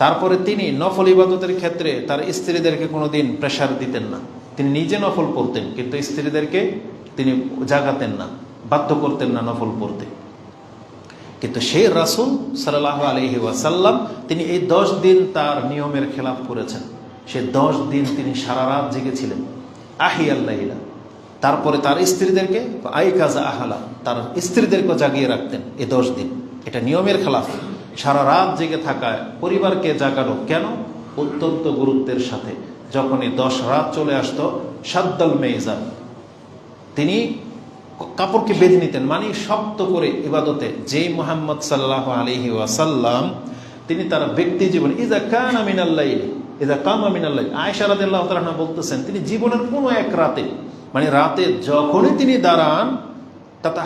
তারপরে তিনি নফল ইবাদতের ক্ষেত্রে তার স্ত্রীদেরকে কোনোদিন প্রেশার দিতেন না। তিনি নিজে নফল পড়তেন, কিন্তু স্ত্রীদেরকে তিনি জাগাতেন না, বাধ্য করতেন না নফল পড়তে। কিন্তু সেই রাসূল সাল্লাল্লাহু আলাইহি ওয়াসাল্লাম তিনি এই 10 দিন তার নিয়মের খেলাফ করেছেন। সে 10 দিন তিনি সারা রাত জেগেছিলেন, আহিয়াল লাইলা। তারপরে তার স্ত্রীদেরকে আইকাজা আহলা, তার স্ত্রীদেরকে জাগিয়ে রাখতেন এই 10 দিন। এটা নিয়মের খেলাফ। সারা রাত জেগে থাকায় পরিবারকে জাগানো কেন? অত্যন্ত গুরুত্বের সাথে। যখনই 10 রাত চলে আসতো, সাদ্দাল মেইজান, তিনি কাপড়কে বেঁধে নিতেন, মানে শক্ত করে ইবাদতে। যেই মুহাম্মদ সাল্লাল্লাহু আলাইহি ওয়াসাল্লাম তিনি তার ব্যক্তি জীবনে ইযা কানা মিনাল লাইল ইযা কামা মিনাল লাইল, আয়েশা রাদিয়াল্লাহু তাআলা আনহা বলতেছেন, তিনি জীবনের কোনো এক রাতে, মানে রাতে যখনই তিনি দাঁড়ান,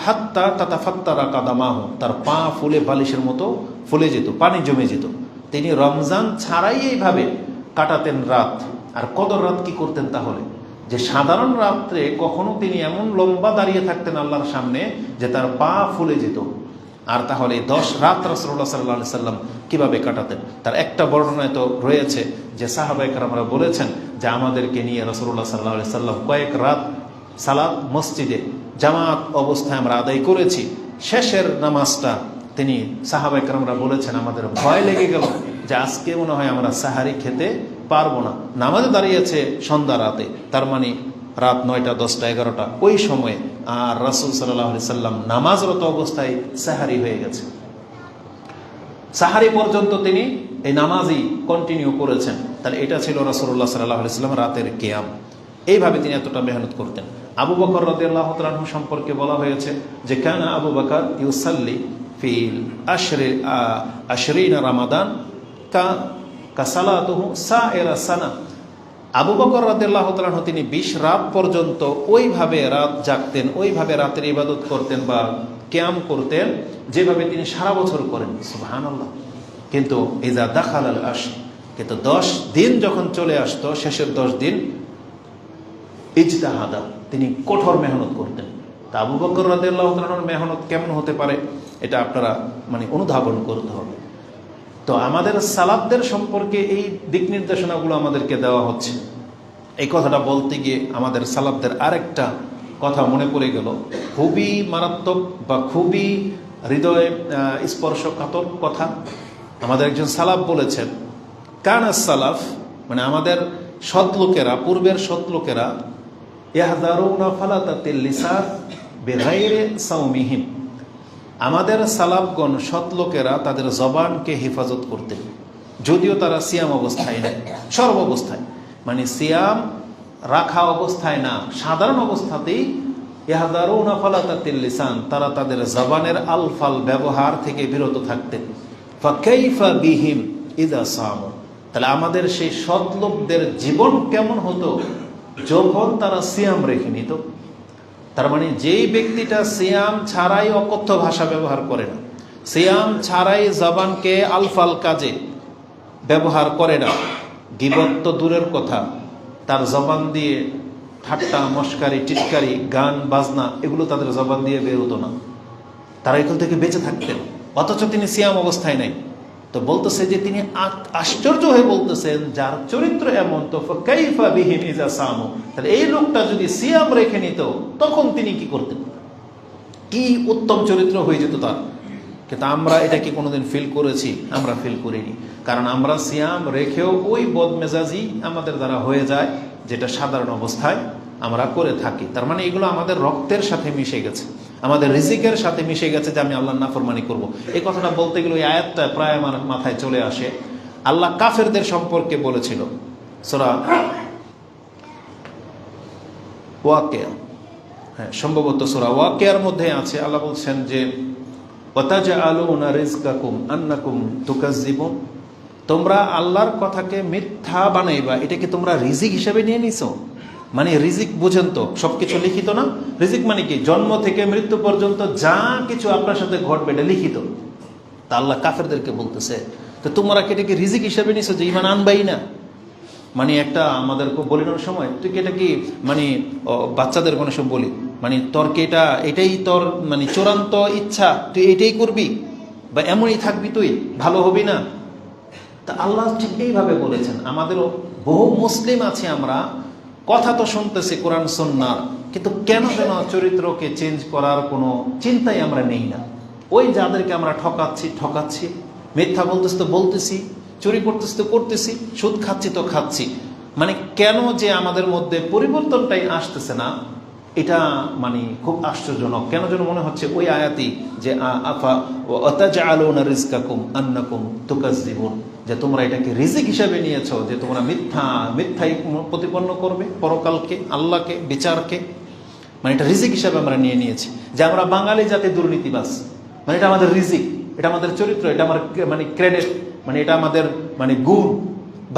হাত্তা তাতাফাত্তারা কাদামাহু, তার পা ফুলে বালিশের মতো ফুলে যেত, পানি জমে যেত। তিনি রমজান ছাড়াই এইভাবে কাটাতেন রাত। আর কদর রাত কি করতেন তাহলে? যে সাধারণ রাত্রে কখনো তিনি এমন লম্বা দাঁড়িয়ে থাকতেন আল্লাহর সামনে যে তার পা ফুলে যেত। আর তাহলে 10 রাত রাসূলুল্লাহ সাল্লাল্লাহু আলাইহি সাল্লাম কিভাবে কাটাতেন? তার একটা বর্ণনায় তো রয়েছে যে সাহাবায়ে কেরামরা বলেছেন যে আমাদেরকে নিয়ে রাসূলুল্লাহ সাল্লাল্লাহু আলাইহি সাল্লাম কয়েক রাত সালাত মসজিদে জামাত অবস্থায় আমরা আদায় করেছি। শেষের নামাজটা তিনি সাহাবায়ে কেরামরা বলেছেন আমাদের ভয় লেগে গেল যে আজকে মনে হয় আমরা সাহারি খেতে পারবো না। নামাজে দাঁড়িয়েছে সন্ধ্যা রাতে, তার মানে রাত 9টা 10টা 11টা ওই সময়ে। আর রাসূল সাল্লাল্লাহু আলাইহি সাল্লাম নামাজরত অবস্থায় সাহারি হয়ে গেছে। সাহারি পর্যন্ত তিনি এই নামাজই কন্টিনিউ করেছেন। তাহলে এটা ছিল রাসূলুল্লাহ সাল্লাল্লাহু আলাইহি সাল্লাম রাতের কিয়াম। এইভাবে তিনি এতটা মেহনত করতেন। আবু বকর রাদিয়াল্লাহু তাআলা আনহু সম্পর্কে বলা হয়েছে যে কানা আবু বকর ইউসাল্লি ফিল আশরিনা রমাদান কা সালাতুহু সাইরা সানা। আবু বকর রাদিয়াল্লাহু তাআলা আনহু তিনি 20 রাত পর্যন্ত ওইভাবে রাত জাগতেন, ওইভাবে রাতের ইবাদত করতেন বা কিয়াম করতেন যেভাবে তিনি সারা বছর করেন। সুবহানাল্লাহ। কিন্তু ইজা দাখালাল আশর, কিন্তু 10 দিন যখন চলে আসতো, শেষের 10 দিন, ইজতিহাদা, তিনি কঠোর মেহনত করতেন। তা আবু বকর রাদিয়াল্লাহু তাআলা আনহুর মেহনত কেমন হতে পারে এটা আপনারা মানে অনুধাবন করতে হবে। তো আমাদের সালাফদের সম্পর্কে এই দিক নির্দেশনাগুলো আমাদেরকে দেওয়া হচ্ছে। এই কথাটা বলতে গিয়ে আমাদের সালাফদের আরেকটা কথা মনে পড়ে গেল, খুবই মারাত্মক বা খুবই হৃদয় স্পর্শকাতর কথা। আমাদের একজন সালাফ বলেছেন, কানা সালাফ, মানে আমাদের সৎ লোকেরা, পূর্বের সৎ লোকেরা, ইয়াহদারুনা ফালাতাতিল লিসান বিগাইরি সাওমিহিম, আমাদের সালাফগণ সৎ লোকেরা তাদের জবানকে হেফাজত করতেন, যদিও তারা সিয়াম অবস্থায় নেই, সর্ব অবস্থায়, মানে সিয়াম রাখা অবস্থায় না, সাধারণ অবস্থাতেই ইয়াহদারুনা ফালাতাতিল লিসান, তারা তাদের জবানের আলফাল ব্যবহার থেকে বিরত থাকতেন। ফাকাইফা বিহিম ইযা সামু, তাহলে আমাদের সেই সৎ লোকদের জীবন কেমন হতো যখন তারা সিয়াম রেখে নিত। তার মানে যেই ব্যক্তিটা সিয়াম ছাড়াই অকথ্য ভাষা ব্যবহার করে না, সিয়াম ছাড়াই জবানকে আলফাল কাজে ব্যবহার করে না, গীবত তো দূরের কথা, তার জবান দিয়ে ঠাট্টা মস্কারি টিটকারি গান বাজনা এগুলো তাদের জবান দিয়ে বের হতো না, তারা এগুলো থেকে বেঁচে থাকতেন, অথচ তিনি সিয়াম অবস্থায় নাই। তো বলতেছে যে তিনি আশ্চর্য হয়ে বলতেছেন যার চরিত্র এমন, তো কাইফা বিহিম ইযা সামু, তাহলে এই লোকটা যদি সিয়াম রেখে নিত তখন তিনি কি করতেন, কি উত্তম চরিত্র হয়ে যেত তার। কিন্তু আমরা এটা কি কোনোদিন ফিল করেছি? আমরা ফিল করিনি, কারণ আমরা সিয়াম রেখেও ওই বদমেজাজি আমাদের দ্বারা হয়ে যায় যেটা সাধারণ অবস্থায় আমরা করে থাকি। তার মানে এগুলো আমাদের রক্তের সাথে মিশে গেছে, আমাদের রিজিকের সাথে মিশে গেছে যে আমি আল্লাহর নাফরমানি করব। এই কথাটা বলতে গেলে ওই আয়াতটা প্রায় আমার মাথায় চলে আসে। আল্লাহ কাফেরদের সম্পর্কে বলেছিল সূরা ওয়াকিয়া, হ্যাঁ সম্ভবত সূরা ওয়াকিয়ার মধ্যে আছে। আল্লাহ বলছেন যে ওয়াতাজআলুনা রিজকাকুম আন্নাকুম তুকাজ্জিবুন, তোমরা আল্লাহর কথাকে মিথ্যা বানাইবা, এটা কি তোমরা রিজিক হিসেবে নিয়ে নিছো? মানে রিজিক বুঝেন তো, সবকিছু লিখিত না। রিজিক মানে কি? জন্ম থেকে মৃত্যু পর্যন্ত যা কিছু আপনার সাথে ঘটবে এটা লিখিত। তা আল্লাহ কাফেরদেরকে বলতেছে, তো তোমরা কি এটাকে রিজিক হিসেবে নিছো যে ঈমান আনবাই না? মানে একটা আমাদের বলিনোর সময় তুই কি এটা কি মানে বাচ্চাদের কোনো সব বলি, মানে তোর কি এটাই তোর মানে চূড়ান্ত ইচ্ছা, তুই এটাই করবি বা এমনই থাকবি, তুই ভালো হবি না? তা আল্লাহ ঠিক এইভাবে বলেছেন। আমাদেরও বহু মুসলিম আছে, আমরা কথা তো শুনতেছি কোরআন সুন্নাহর, কিন্তু কেন যেন চরিত্রকে চেঞ্জ করার কোনো চিন্তাই আমরা নেই না। ওই যাদেরকে আমরা ঠকাচ্ছি, মিথ্যা বলতেছি তো বলতেছি, চুরি করতেছি তো করতেছি, সুদ খাচ্ছি তো খাচ্ছি, মানে কেন যে আমাদের মধ্যে পরিবর্তনটাই আসতেছে না, এটা মানে খুব আশ্চর্যজনক। কেন যেন মনে হচ্ছে ওই আয়াতি যে আফা আতাজআলুনা রিজকাকুম আন্নাকুম তুকাজ্জিবুন, যে তোমরা এটাকে রিজিক হিসাবে নিয়েছো, যে তোমরা মিথ্যাই প্রতিপন্ন করবে পরকালকে, আল্লাহকে, বিচারকে, মানে এটা রিজিক হিসাবে আমরা নিয়েছি। যে আমরা বাঙালি জাতি দুর্নীতিবাজ, মানে এটা আমাদের রিজিক, এটা আমাদের চরিত্র, এটা আমার মানে ক্রেডিট, মানে এটা আমাদের মানে গুণ,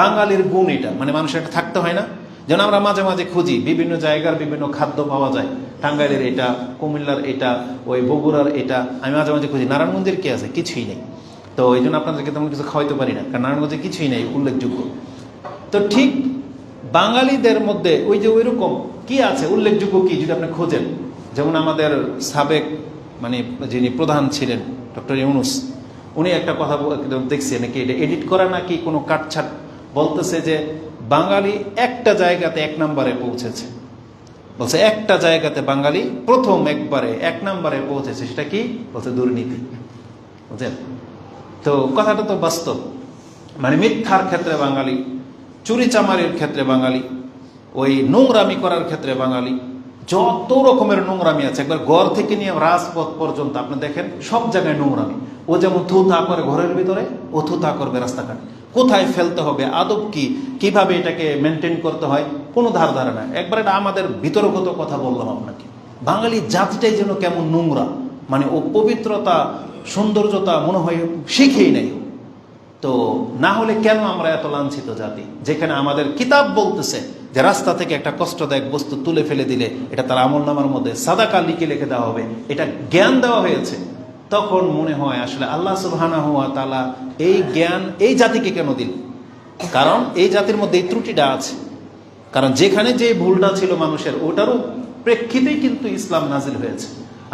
বাঙালির গুণ এটা, মানে মানুষের এটা থাকতে হয় না। যেন আমরা মাঝে মাঝে খুঁজি, বিভিন্ন জায়গার বিভিন্ন খাদ্য পাওয়া যায়, টাঙ্গাইলের এটা, কুমিল্লার এটা, ওই বগুড়ার এটা, আমি মাঝে মাঝে খুঁজি, নারায়ণগঞ্জের কি আছে, কিছুই নেই। তো এই জন্য আপনাদেরকে তেমন কিছু খাওয়াইতে পারি না, কারণ নারায়ণগঞ্জে কিছুই নেই উল্লেখযোগ্য। তো ঠিক বাঙালিদের মধ্যে ওই যে ওই রকম কি আছে উল্লেখযোগ্য, কি যদি আপনি খোঁজেন, যেমন আমাদের সাবেক মানে যিনি প্রধান ছিলেন ডক্টর ইউনূস, উনি একটা কথা দেখছি, নাকি এটা এডিট করা নাকি কোনো কাটছাট, বলতেছে যে বাঙালি একটা জায়গাতে 1 নম্বরে পৌঁছেছে, বলছে একটা জায়গাতে বাঙালি প্রথম একবারে 1 নম্বরে পৌঁছেছে, সেটা কি বলছে? দুর্নীতি। বুঝলেন তো কথাটা তো বাস্তব। মানে মিথ্যার ক্ষেত্রে বাঙালি, চুরি চামারির ক্ষেত্রে বাঙালি, ওই নোংরামি করার ক্ষেত্রে বাঙালি, যত রকমের নোংরামি আছে, একবার ঘর থেকে নিয়ে রাজপথ পর্যন্ত আপনি দেখেন সব জায়গায় নোংরামি। ও যেমন থুথা করে ঘরের ভিতরে, ও থুথা করবে রাস্তাঘাট, কোথায় ফেলতে হবে, আদব কি, কিভাবে এটাকে মেনটেন করতে হয়, কোনো ধার ধারণা। একবার এটা আমাদের ভিতরগত কথা বললাম আপনাকে। বাঙালি জাতিটাই যেন কেমন নোংরা, মানে ও পবিত্রতা, সৌন্দর্যতা মনে হয় শিখেই নেই। তো না হলে কেন আমরা এত লাঞ্ছিত জাতি, যেখানে আমাদের কিতাব বলতেছে যে রাস্তা থেকে একটা কষ্টদায়ক বস্তু তুলে ফেলে দিলে এটা তার আমলনামার মধ্যে সাদাকা লিখে দেওয়া হবে, এটা জ্ঞান দেওয়া হয়েছে। তখন মনে হয় আসলে আল্লাহ সুবহানাহু ওয়া তাআলা এই জ্ঞান এই জাতিকে কেন দিল? কারণ এই জাতির মধ্যে এই ত্রুটিটা আছে। কারণ যেখানে যে ভুলটা ছিল মানুষের, ওটারও প্রেক্ষিতেই কিন্তু ইসলাম নাজিল হয়েছে।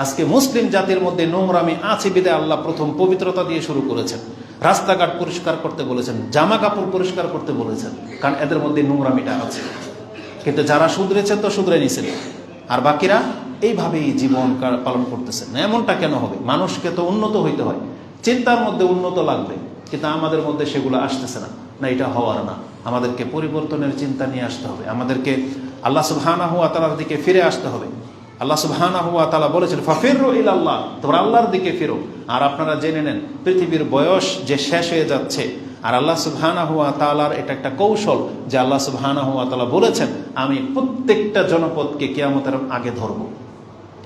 আজকে মুসলিম জাতির মধ্যে নোংরামি আছে বিধায় আল্লাহ প্রথম পবিত্রতা দিয়ে শুরু করেছেন, রাস্তাঘাট পরিষ্কার করতে বলেছেন, জামা কাপড় পরিষ্কার করতে বলেছেন, কারণ এদের মধ্যে নোংরামিটা আছে। কিন্তু যারা শুধরেছেন তো শুধরে নিছেন, আর বাকিরা এইভাবেই জীবন পালন করতেছেন। এমনটা কেন হবে? মানুষকে তো উন্নত হইতে হয়, চিন্তার মধ্যে উন্নত লাগবে, কিন্তু আমাদের মধ্যে সেগুলো আসতেছে না। না, এটা হওয়ার না। আমাদেরকে পরিবর্তনের চিন্তা নিয়ে আসতে হবে, আমাদেরকে আল্লাহ সুবহানাহু ওয়া তাআলার দিকে ফিরে আসতে হবে। আল্লাহ সুবহানাহু ওয়া তাআলা বলেছেন ফাফিরু ইলাল্লাহ, তোমরা আল্লাহর দিকে ফিরো। আর আপনারা জেনে নেন পৃথিবীর বয়স যে শেষ হয়ে যাচ্ছে, আর আল্লাহ সুবহানাহু ওয়া তাআলার এটা একটা কৌশল যে আল্লাহ সুবহানাহু ওয়া তাআলা বলেছেন আমি প্রত্যেকটা জনপদকে কিয়ামতের আগে ধরব,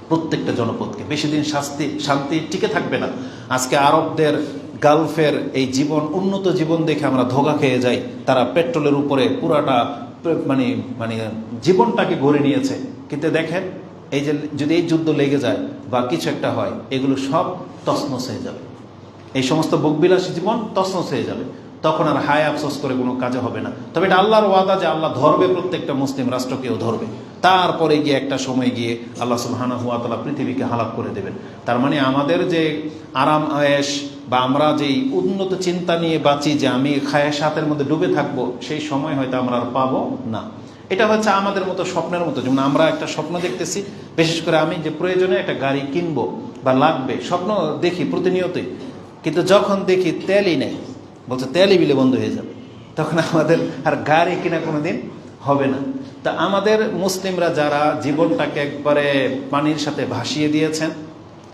প্রত্যেকটা জনপদকে। বেশি দিন শান্তি টিকে থাকবে না। আজকে আরবদের গালফের এই জীবন, উন্নত জীবন দেখে আমরা ধোঁকা খেয়ে যাই। তারা পেট্রোলের উপরে পুরাটা মানে মানে জীবনটাকে গড়ে নিয়েছে। কিন্তু দেখেন এই যে যদি এই যুদ্ধ লেগে যায় বা কিছু একটা হয়, এগুলো সব তছনছ হয়ে যাবে। এই সমস্ত ভোগবিলাসী জীবন তছনছ হয়ে যাবে। তখন আর হায় আফসোস করে কোনো কাজে হবে না। তবে এটা আল্লাহর ওয়াদা যে আল্লাহ ধরবে, প্রত্যেকটা মুসলিম রাষ্ট্রকেও ধরবে। তারপরে গিয়ে একটা সময় গিয়ে আল্লাহ সুবহানাহু ওয়া তাআলা পৃথিবীকে হালাক করে দেবেন। তার মানে আমাদের যে আরাম আয়েশ বা আমরা যেই উন্নত চিন্তা নিয়ে বাঁচি যে আমি খায়েশাতের মধ্যে ডুবে থাকবো, সেই সময় হয়তো আমরা আর পাবো না। এটা হচ্ছে আমাদের মতো স্বপ্নের মতো। যেমন আমরা একটা স্বপ্ন দেখতেছি, বিশেষ করে আমি যে প্রয়োজনে একটা গাড়ি কিনবো বা লাগবে, স্বপ্ন দেখি প্রতিনিয়তই, কিন্তু যখন দেখি তেলই নেই, বলছে তেলই বিলে বন্ধ হয়ে যাবে, তখন আমাদের আর গাড়ি কিনা কোনোদিন হবে না। তা আমাদের মুসলিমরা যারা জীবনটাকে একবারে পানির সাথে ভাসিয়ে দিয়েছেন,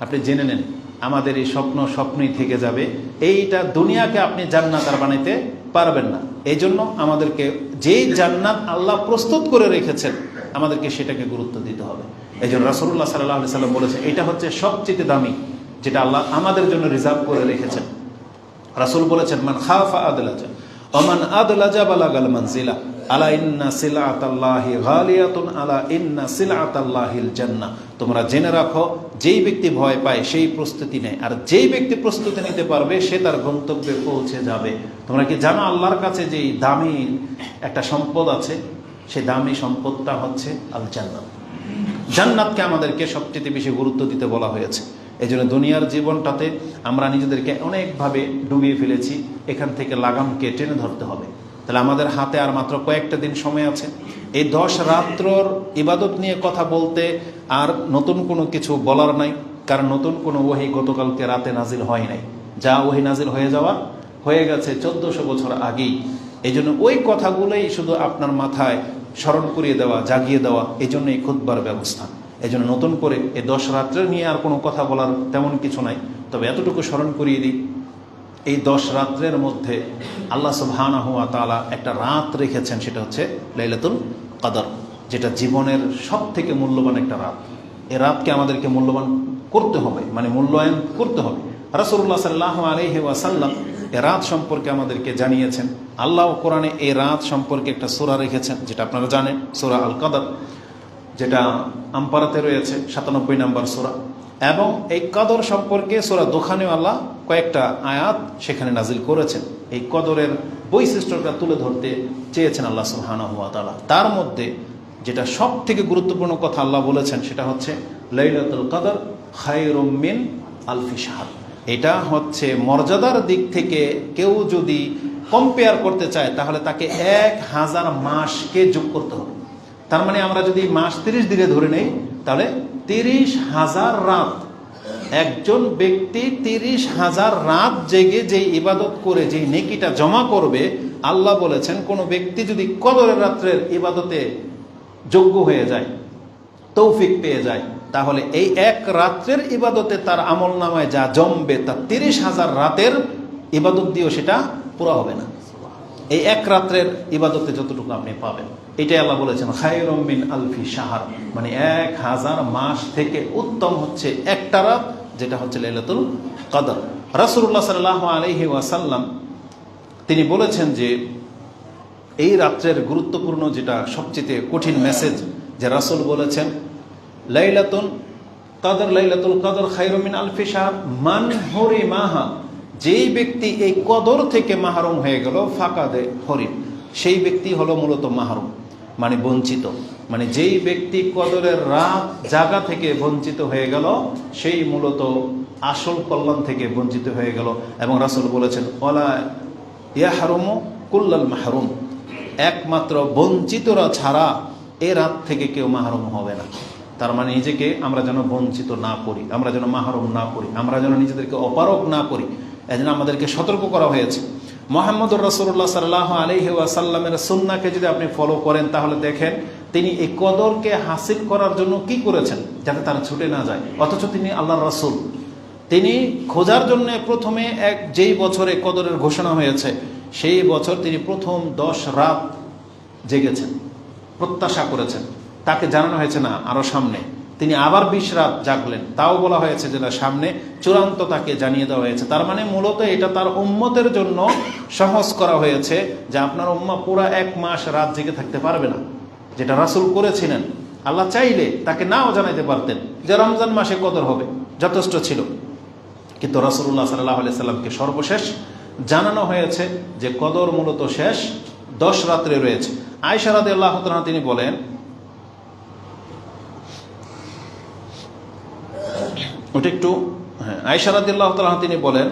আপনি জেনে নেন আমাদের এই স্বপ্ন স্বপ্নই থেকে যাবে। এইটা দুনিয়াকে আপনি জান্নাত আর বানাইতে পারবেন না। এই জন্য আমাদেরকে যেই জান্নাত আল্লাহ প্রস্তুত করে রেখেছেন, আমাদেরকে সেটাকে গুরুত্ব দিতে হবে। এই জন্য রাসূলুল্লাহ সাল্লাল্লাহু আলাইহি সাল্লাম বলেছেন এটা হচ্ছে সবচেয়ে দামি, যেটা আল্লাহ আমাদের জন্য রিজার্ভ করে রেখেছেন। রাসূল বলেছেন মান খাফা আদলাজা ওমান আদলাজা বালাগাল মানজিলা আলা ইন্না সিলাতাল্লাহি গালিয়াতুন আলা ইন্না সিলাতাল্লাহিল জান্নাহ। তোমরা জেনে রাখো যেই ব্যক্তি ভয় পায় সেই প্রস্তুতি নেয়, আর যেই ব্যক্তি প্রস্তুতি নিতে পারবে সে তার গন্তব্যে পৌঁছে যাবে। তোমরা কি জানো আল্লাহর কাছে যে দামি একটা সম্পদ আছে, সেই দামি সম্পদটা হচ্ছে আল জান্নাত। জান্নাতকে আমাদেরকে সবচেয়ে বেশি গুরুত্ব দিতে বলা হয়েছে। এই জন্য দুনিয়ার জীবনটাতে আমরা নিজেদেরকে অনেকভাবে ডুবিয়ে ফেলেছি। এখান থেকে লাগামকে টেনে ধরতে হবে। তাহলে আমাদের হাতে আর মাত্র কয়েকটা দিন সময় আছে। এই 10 রাত্রর ইবাদত নিয়ে কথা বলতে আর নতুন কোনো কিছু বলার নাই, কারণ নতুন কোনো ওহী গতকালকে রাতে নাজিল হয় নাই। যা ওহী নাজিল হয়ে গেছে 1400 বছর আগেই। এই জন্য ওই কথাগুলোই শুধু আপনার মাথায় স্মরণ করিয়ে দেওয়া, জাগিয়ে দেওয়া, এই জন্য এই খুতবার ব্যবস্থা। এই জন্য নতুন করে এই 10 রাত্রে নিয়ে আর কোনো কথা বলার তেমন কিছু নাই। তবে এতটুকু স্মরণ করিয়ে দিই, এই 10 রাত্রের মধ্যে আল্লাহ সুবহানাহু ওয়া তাআলা একটা রাত রেখেছেন, সেটা হচ্ছে লাইলাতুল কদর, যেটা জীবনের সব থেকে মূল্যবান একটা রাত। এই রাতকে আমাদেরকে মূল্যবান করতে হবে, মানে মূল্যায়ন করতে হবে। রাসূলুল্লাহ সাল্লাল্লাহু আলাইহি ওয়াসাল্লাম এই রাত সম্পর্কে আমাদেরকে জানিয়েছেন। আল্লাহ কোরআনে এই রাত সম্পর্কে একটা সূরা রেখেছেন, যেটা আপনারা জানেন, সূরা আল কদর, যেটা আম্পারাতে রয়েছে 97 নম্বর সূরা। এবং এই কদর সম্পর্কে সূরা দোখানেও আল্লাহ কয়েকটা আয়াত সেখানে নাজিল করেছেন। এই কদরের বৈশিষ্ট্যটা তুলে ধরতে চেয়েছেন আল্লাহ সুবহানাহু ওয়া তাআলা। তার মধ্যে যেটা সব থেকে গুরুত্বপূর্ণ কথা আল্লাহ বলেছেন, সেটা হচ্ছে লাইলাতুল কদর খায়রুম মিন আলফি শাহর। এটা হচ্ছে মর্যাদার দিক থেকে কেউ যদি কম্পেয়ার করতে চায়, তাহলে তাকে 1000 মাসকে যোগ করতে হবে। তার মানে আমরা যদি মাস 30 দিনে ধরে নেই, তাহলে 30,000 রাত। একজন ব্যক্তি 30,000 রাত জেগে যে ইবাদত করে যে নেকিটা জমা করবে, আল্লাহ বলেছেন কোন ব্যক্তি যদি কদরের রাত্রের ইবাদতে যোগ্য হয়ে যায়, তৌফিক পেয়ে যায়, তাহলে এই এক রাত্রের ইবাদতে তার আমল নামায় যা জমবে, তা 30,000 রাতের ইবাদত দিয়েও সেটা পুরো হবে না। এই এক রাত্রের ইবাদতে যতটুকু আপনি পাবেন, এটাই আল্লাহ বলেছেন খায়রুম মিন আলফি শাহর, মানে 1000 মাস থেকে উত্তম হচ্ছে একটা রাত, যেটা হচ্ছে লাইলাতুল কদর। রাসূলুল্লাহ সাল্লাল্লাহু আলাইহি ওয়াসাল্লাম তিনি বলেছেন যে এই রাত্রের গুরুত্বপূর্ণ যেটা সবচেয়ে কঠিন মেসেজ, যে রাসূল বলেছেন লাইলাতুল কদর খায়রুম মিন আলফি শাহর মান হুরিমাহা, যেই ব্যক্তি এই কদর থেকে মাহরুম হয়ে গেল, ফাকাদে হরিম, সেই ব্যক্তি হলো মূলত মাহরুম, মানে বঞ্চিত। মানে যেই ব্যক্তি কদরের রাত জাগা থেকে বঞ্চিত হয়ে গেল, সেই মূলত আসল কল্যাণ থেকে বঞ্চিত হয়ে গেল। এবং রাসূল বলেছেন ওয়ালা ইয়াহরুমু কুল্লাল মাহরুম, একমাত্র বঞ্চিতরা ছাড়া এ রাত থেকে কেউ মাহরুম হবে না। তার মানে নিজেকে আমরা যেন বঞ্চিত না করি, আমরা যেন মাহরুম না করি, আমরা যেন নিজেদেরকে অপারগ না করি, এজন্য আমাদেরকে সতর্ক করা হয়েছে। মুহাম্মদুর রাসূলুল্লাহ সাল্লাল্লাহু আলাইহি ওয়াসাল্লামের সুন্নাহকে যদি আপনি ফলো করেন, তাহলে দেখেন তিনি এই কদরকে হাসিল করার জন্য কি করেছেন, যাতে তারা ছুটে না যায়। অথচ তিনি আল্লাহর রাসূল, তিনি খোঁজার জন্য প্রথমে যেই বছরে কদরের ঘোষণা হয়েছে, সেই বছর তিনি প্রথম 10 রাত জেগেছেন, প্রত্যাশা করেছেন। তাকে জানানো হয়েছে না আরো সামনে, তিনি আবার 20 রাত জাগলেন, তাও বলা হয়েছে যে না সামনে, চূড়ান্ত তাকে জানিয়ে দেওয়া হয়েছে। তার মানে মূলত এটা তার উম্মতের জন্য সহজ করা হয়েছে, যে আপনার উম্মাহ পুরা 1 মাস রাত জেগে থাকতে পারবে না, যেটা রাসূল করেছিলেন। আল্লাহ চাইলে তাকে নাও জানাইতে পারতেন যে রমজান মাসে কদর হবে, যথেষ্ট ছিল। কিন্তু রাসূলুল্লাহ সাল্লাল্লাহু আলাইহি সাল্লামকে সর্বশেষ জানানো হয়েছে যে কদর মূলত শেষ 10 রাত্রে রয়েছে। আয়েশা রাদিয়াল্লাহু তাআলা তিনি বলেন, ওটা একটু আয়েশা রাদিয়াল্লাহু তাআলা তিনি বলেন,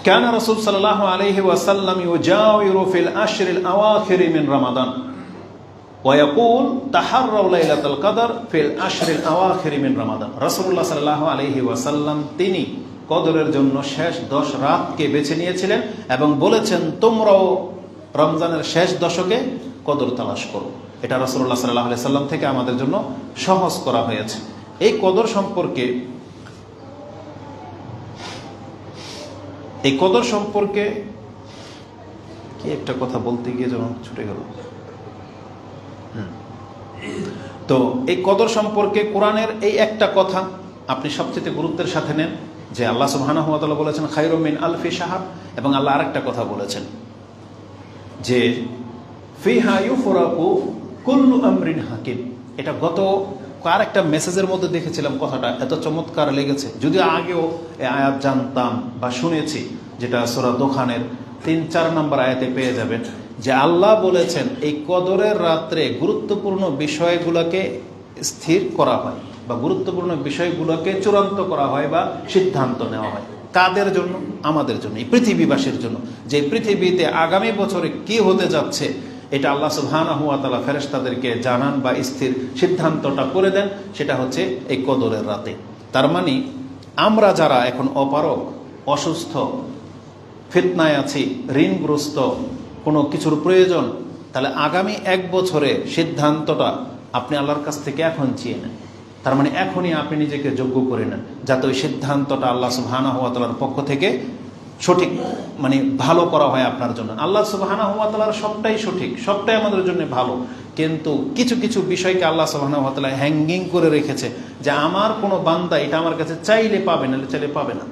কানা রাসূল সাল্লাল্লাহু আলাইহি ওয়াসাল্লাম ইউজাওয়িরু ফিল আশরিল আওয়াখির মিন রমাদান ওয়া ইয়াকুল তাহাররাউ লাইলাতুল কদর ফিল আশরিল আওয়াখির মিন রমাদান। রাসূলুল্লাহ সাল্লাল্লাহু আলাইহি ওয়াসাল্লাম তিনি কদরের জন্য শেষ 10 রাতকে বেছে নিয়েছিলেন এবং বলেছেন তোমরাও রমজানের শেষ দশকে কদর তালাশ করো। এটা রাসূলুল্লাহ সাল্লাল্লাহু আলাইহি সাল্লাম থেকে আমাদের জন্য সহজ করা হয়েছে। এই কদর সম্পর্কে কি একটা কথা বলতে গিয়ে যেন ছুটে গেল। তো এই কদর সম্পর্কে কোরআনের এই একটা কথা আপনি সবচেয়ে গুরুত্বের সাথে নেন, যে আল্লাহ সুবহানাহু ওয়া তাআলা বলেছেন খায়রুম মিন আলফি শাহর, এবং আল্লাহ আরেকটা কথা বলেছেন যে ফিহা ইউফরাকু কুল্লু আমরিন হাকিম। এটা গত আরেকটা মেসেজের মধ্যে দেখেছিলাম, কথাটা এত চমৎকার লেগেছে। যদিও আগেও এই আয়াত জানতাম বা শুনেছি, যেটা সূরা দোখানের 3-4 নম্বর আয়াতে পেয়ে যাবেন, যে আল্লাহ বলেছেন এই কদরের রাত্রে গুরুত্বপূর্ণ বিষয়গুলোকে স্থির করা হয়। বা গুরুত্বপূর্ণ বিষয়গুলোকে চূড়ান্ত করা হয় বা সিদ্ধান্ত নেওয়া হয়। কাদের জন্য? আমাদের জন্য, এই পৃথিবীবাসীর জন্য। যে পৃথিবীতে আগামী বছরে কি হতে যাচ্ছে এটা আল্লাহ সুবহানাহু ওয়া তাআলা ফেরেশতাদেরকে জানান বা স্থির সিদ্ধান্তটা করে দেন, সেটা হচ্ছে এই কদরের রাতে। তার মানে আমরা যারা এখন অপারগ, অসুস্থ, ফিতনায় আছি, ঋণগ্রস্ত, কোনো কিছুর প্রয়োজন, তাহলে আগামী 1 বছরে সিদ্ধান্তটা আপনি আল্লাহর কাছ থেকে এখন চেয়ে নেন। তার মানে এখনই আপনি নিজেকে যোগ্য করে নেন, যাতে ওই সিদ্ধান্তটা আল্লাহ সুবহানাহু ওয়া তাআলার পক্ষ থেকে সঠিক, মানে ভালো করা হয় আপনার জন্য। আল্লাহ সুবহানাহু ওয়া তাআলার সবটাই সঠিক, সবটাই আমাদের জন্য ভালো, কিন্তু কিছু কিছু বিষয়কে আল্লাহ সুবহানাহু ওয়া তাআলা হ্যাঙ্গিং করে রেখেছে, যে আমার কোনো বান্দা এটা আমার কাছে চাইলে পাবে, নাহলে চাইলে পাবে না।